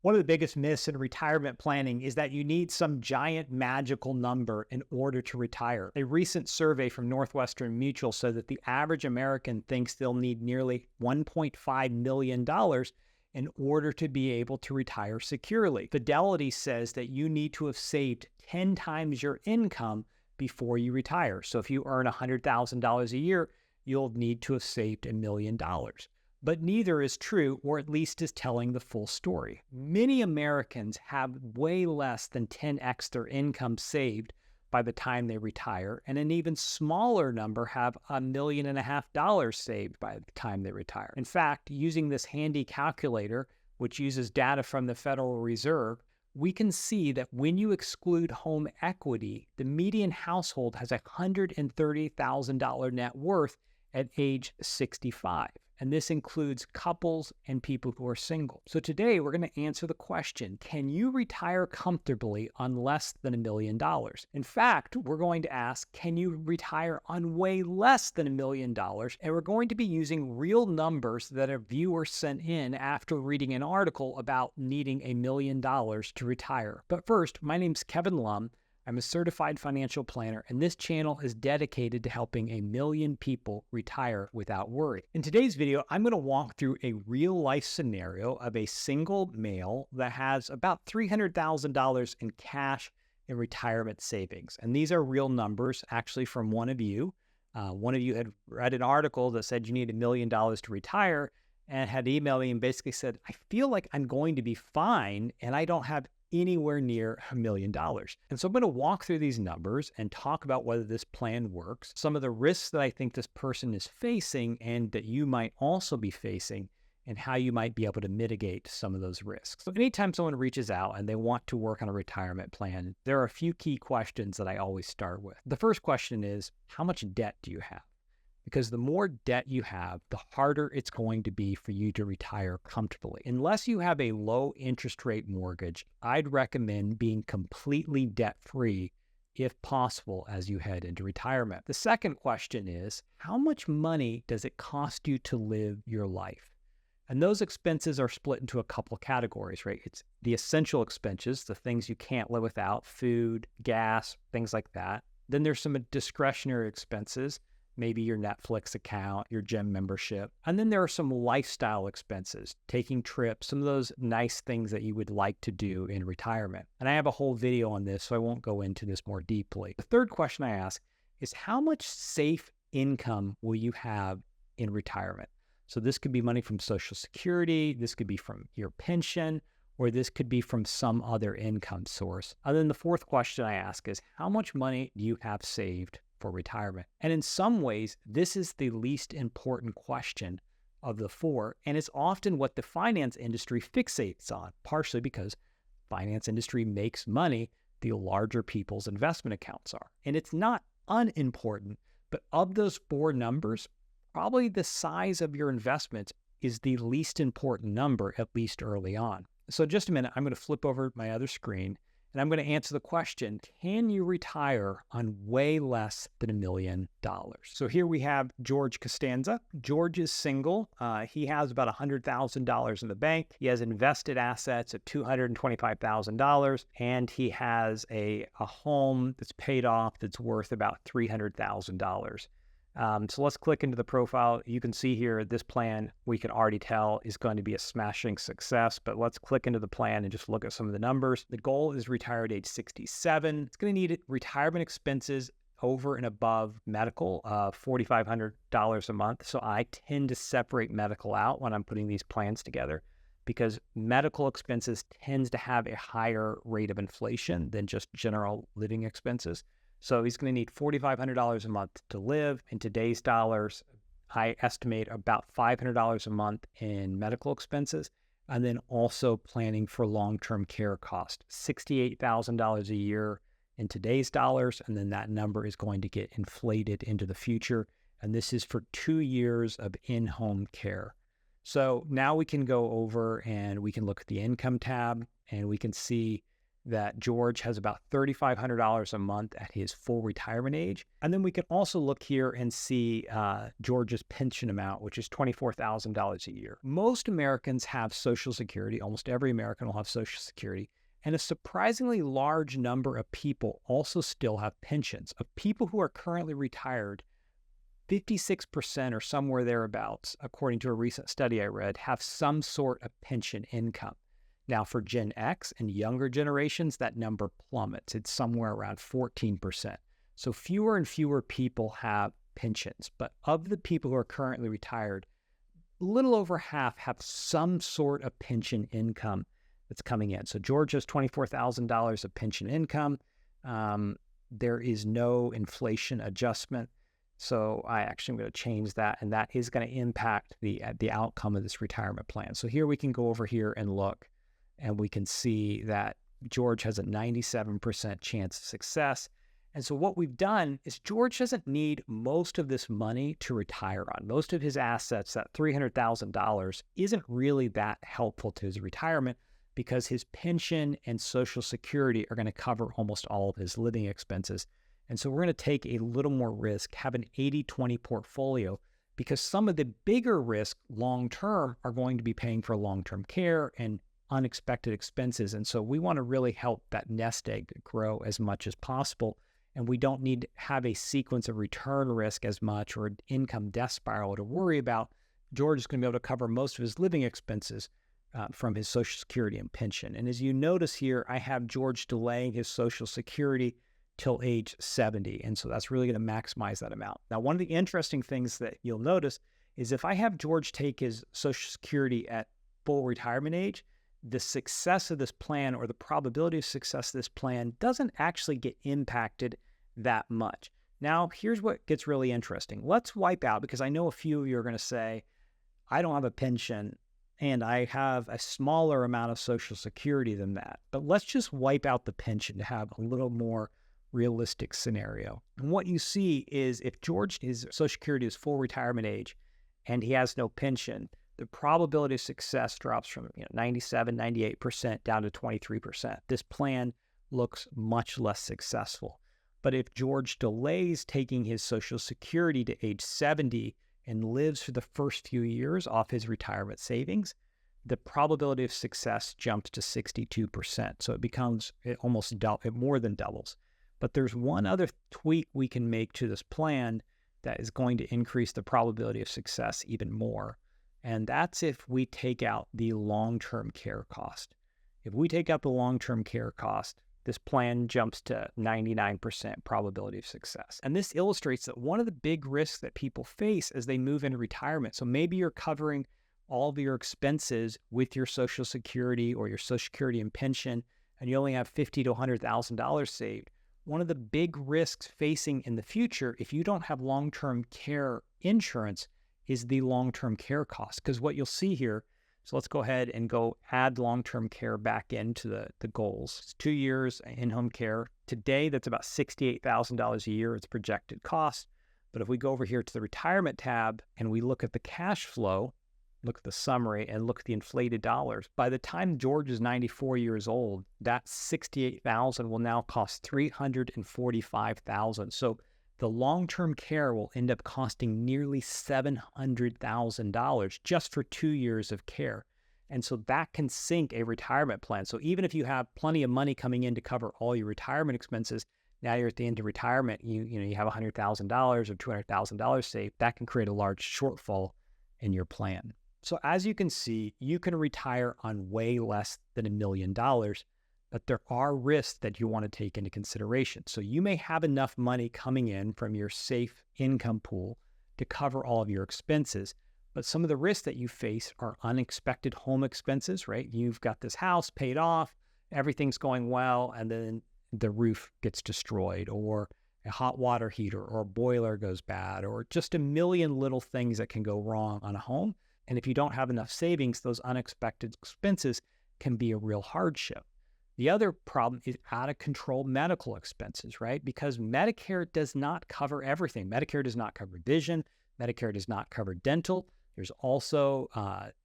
One of the biggest myths in retirement planning is that you need some giant magical number in order to retire. A recent survey from Northwestern Mutual said that the average American thinks they'll need nearly $1.5 million in order to be able to retire securely. Fidelity says that you need to have saved 10 times your income before you retire. So if you earn $100,000 a year, you'll need to have saved $1 million. But neither is true, or at least is telling the full story. Many Americans have way less than 10x their income saved by the time they retire, and an even smaller number have $1.5 million saved by the time they retire. In fact, using this handy calculator, which uses data from the Federal Reserve, we can see that when you exclude home equity, the median household has a $130,000 net worth at age 65. And this includes couples and people who are single. So today we're going to answer the question, can you retire comfortably on less than $1 million? In fact, we're going to ask, can you retire on way less than $1 million? And we're going to be using real numbers that a viewer sent in after reading an article about needing $1 million to retire. But first, my name's Kevin Lum. I'm a certified financial planner, and this channel is dedicated to helping 1 million people retire without worry. In today's video, I'm going to walk through a real-life scenario of a single male that has about $300,000 in cash in retirement savings. And these are real numbers, actually from one of you. One of you had read an article that said you need $1 million to retire and had emailed me and basically said, I feel like I'm going to be fine and I don't have anywhere near $1 million. And so I'm going to walk through these numbers and talk about whether this plan works, some of the risks that I think this person is facing and that you might also be facing, and how you might be able to mitigate some of those risks. So anytime someone reaches out and they want to work on a retirement plan, there are a few key questions that I always start with. The first question is, how much debt do you have? Because the more debt you have, the harder it's going to be for you to retire comfortably. Unless you have a low interest rate mortgage, I'd recommend being completely debt-free if possible as you head into retirement. The second question is, how much money does it cost you to live your life? And those expenses are split into a couple categories, right? It's the essential expenses, the things you can't live without, food, gas, things like that. Then there's some discretionary expenses, maybe your Netflix account, your gym membership. And then there are some lifestyle expenses, taking trips, some of those nice things that you would like to do in retirement. And I have a whole video on this, so I won't go into this more deeply. The third question I ask is, how much safe income will you have in retirement? So this could be money from Social Security, this could be from your pension, or this could be from some other income source. And then the fourth question I ask is, how much money do you have saved for retirement? And in some ways, this is the least important question of the four, and it's often what the finance industry fixates on, partially because finance industry makes money the larger people's investment accounts are. And it's not unimportant, but of those four numbers, probably the size of your investments is the least important number, at least early on. So in just a minute, I'm going to flip over my other screen and I'm going to answer the question, can you retire on way less than $1 million? So here we have George Costanza. George is single. He has about $100,000 in the bank. He has invested assets of $225,000, and he has a home that's paid off that's worth about $300,000. So let's click into the profile. You can see here, this plan, we can already tell is going to be a smashing success, but let's click into the plan and just look at some of the numbers. The goal is retire at age 67. It's going to need retirement expenses over and above medical, $4,500 a month. So I tend to separate medical out when I'm putting these plans together, because medical expenses tends to have a higher rate of inflation than just general living expenses. So he's going to need $4,500 a month to live. In today's dollars, I estimate about $500 a month in medical expenses, and then also planning for long-term care cost, $68,000 a year in today's dollars, and then that number is going to get inflated into the future. And this is for 2 years of in-home care. So now we can go over and we can look at the income tab, and we can see that George has about $3,500 a month at his full retirement age. And then we can also look here and see George's pension amount, which is $24,000 a year. Most Americans have Social Security. Almost every American will have Social Security. And a surprisingly large number of people also still have pensions. Of people who are currently retired, 56% or somewhere thereabouts, according to a recent study I read, have some sort of pension income. Now, for Gen X and younger generations, that number plummets. It's somewhere around 14%. So fewer and fewer people have pensions. But of the people who are currently retired, a little over half have some sort of pension income that's coming in. So George has $24,000 of pension income. There is no inflation adjustment. So I actually am going to change that, and that is going to impact the outcome of this retirement plan. So here we can go over here and look, and we can see that George has a 97% chance of success. And so what we've done is George doesn't need most of this money to retire on. Most of his assets, that $300,000, isn't really that helpful to his retirement because his pension and Social Security are going to cover almost all of his living expenses. And so we're going to take a little more risk, have an 80-20 portfolio, because some of the bigger risks long-term are going to be paying for long-term care and unexpected expenses. And so we want to really help that nest egg grow as much as possible. And we don't need to have a sequence of return risk as much or an income death spiral to worry about. George is going to be able to cover most of his living expenses from his Social Security and pension. And as you notice here, I have George delaying his Social Security till age 70. And so that's really going to maximize that amount. Now, one of the interesting things that you'll notice is if I have George take his Social Security at full retirement age, the success of this plan or the probability of success of this plan doesn't actually get impacted that much. Now, here's what gets really interesting. Let's wipe out, because I know a few of you are going to say, I don't have a pension and I have a smaller amount of Social Security than that. But let's just wipe out the pension to have a little more realistic scenario. And what you see is if his Social Security is full retirement age and he has no pension, the probability of success drops from 97, 98% down to 23%. This plan looks much less successful. But if George delays taking his Social Security to age 70 and lives for the first few years off his retirement savings, the probability of success jumps to 62%. So it becomes it more than doubles. But there's one other tweak we can make to this plan that is going to increase the probability of success even more. And that's if we take out the long-term care cost. If we take out the long-term care cost, this plan jumps to 99% probability of success. And this illustrates that one of the big risks that people face as they move into retirement, so maybe you're covering all of your expenses with your Social Security or your Social Security and pension, and you only have $50,000 to $100,000 saved. One of the big risks facing in the future, if you don't have long-term care insurance, is the long-term care cost. Because what you'll see here, so let's go ahead and go add long-term care back into the goals. It's 2 years in-home care. Today, that's about $68,000 a year. It's projected cost. But if we go over here to the retirement tab and we look at the cash flow, look at the summary and look at the inflated dollars, by the time George is 94 years old, that $68,000 will now cost $345,000. So the long-term care will end up costing nearly $700,000 just for 2 years of care. And so that can sink a retirement plan. So even if you have plenty of money coming in to cover all your retirement expenses, now you're at the end of retirement, you have $100,000 or $200,000 saved, that can create a large shortfall in your plan. So as you can see, you can retire on way less than $1 million, but there are risks that you want to take into consideration. So you may have enough money coming in from your safe income pool to cover all of your expenses, but some of the risks that you face are unexpected home expenses, right? You've got this house paid off, everything's going well, and then the roof gets destroyed, or a hot water heater or a boiler goes bad, or just a million little things that can go wrong on a home. And if you don't have enough savings, those unexpected expenses can be a real hardship. The other problem is out of control medical expenses, right? Because Medicare does not cover everything. Medicare does not cover vision. Medicare does not cover dental. There's also,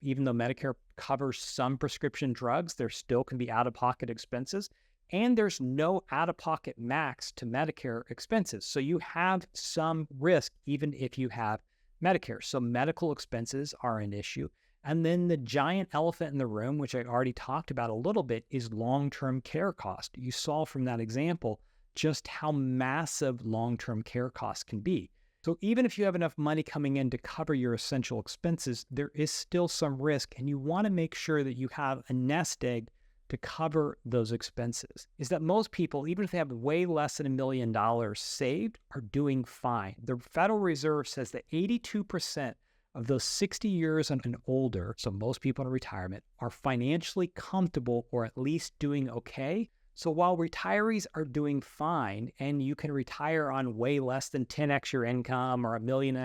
even though Medicare covers some prescription drugs, there still can be out-of-pocket expenses. And there's no out-of-pocket max to Medicare expenses. So you have some risk even if you have Medicare. So medical expenses are an issue. And then the giant elephant in the room, which I already talked about a little bit, is long-term care cost. You saw from that example just how massive long-term care costs can be. So even if you have enough money coming in to cover your essential expenses, there is still some risk, and you want to make sure that you have a nest egg to cover those expenses. Is that most people, even if they have way less than $1 million saved, are doing fine. The Federal Reserve says that 82% of those 60 years and older, so most people in retirement, are financially comfortable or at least doing okay. So while retirees are doing fine and you can retire on way less than 10x your income or $1.5 million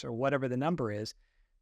or whatever the number is,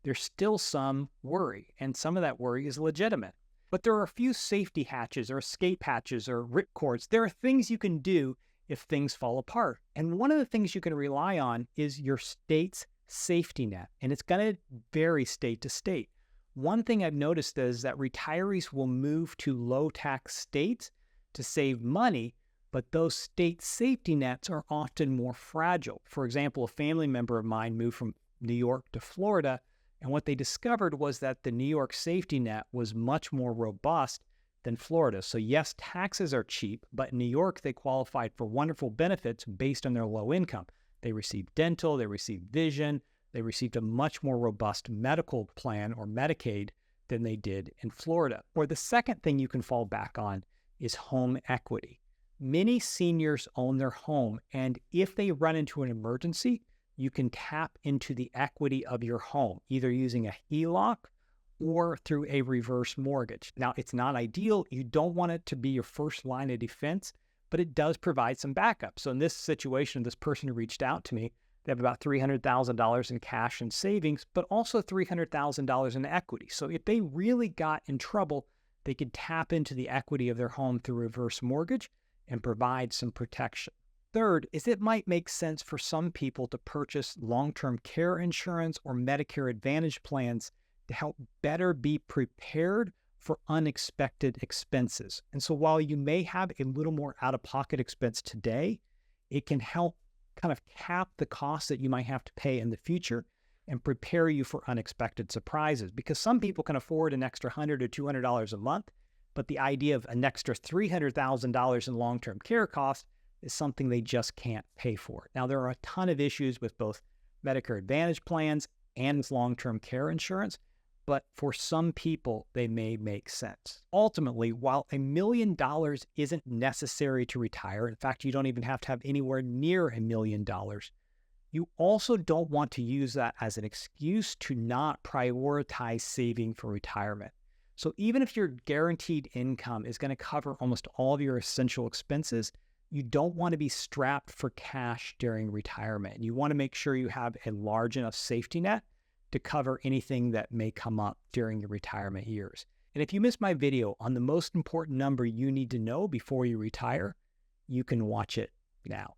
there's still some worry, and some of that worry is legitimate. But there are a few safety hatches or escape hatches or ripcords. There are things you can do if things fall apart. And one of the things you can rely on is your state's safety net, and it's going to vary state to state. One thing I've noticed is that retirees will move to low-tax states to save money, but those state safety nets are often more fragile. For example, a family member of mine moved from New York to Florida, and what they discovered was that the New York safety net was much more robust than Florida. So yes, taxes are cheap, but in New York, they qualified for wonderful benefits based on their low income. They received dental, they received vision, they received a much more robust medical plan or Medicaid than they did in Florida. Or the second thing you can fall back on is home equity. Many seniors own their home, and if they run into an emergency, you can tap into the equity of your home, either using a HELOC or through a reverse mortgage. Now, it's not ideal. You don't want it to be your first line of defense, but it does provide some backup. So in this situation, this person who reached out to me, they have about $300,000 in cash and savings, but also $300,000 in equity. So if they really got in trouble, they could tap into the equity of their home through reverse mortgage and provide some protection. Third is it might make sense for some people to purchase long-term care insurance or Medicare Advantage plans to help better be prepared for unexpected expenses. And so while you may have a little more out-of-pocket expense today, it can help kind of cap the costs that you might have to pay in the future and prepare you for unexpected surprises. Because some people can afford an extra $100 or $200 a month, but the idea of an extra $300,000 in long-term care costs is something they just can't pay for. Now, there are a ton of issues with both Medicare Advantage plans and long-term care insurance, but for some people, they may make sense. Ultimately, while $1 million isn't necessary to retire, in fact, you don't even have to have anywhere near $1 million, you also don't want to use that as an excuse to not prioritize saving for retirement. So even if your guaranteed income is going to cover almost all of your essential expenses, you don't want to be strapped for cash during retirement. You want to make sure you have a large enough safety net to cover anything that may come up during your retirement years. And if you missed my video on the most important number you need to know before you retire, you can watch it now.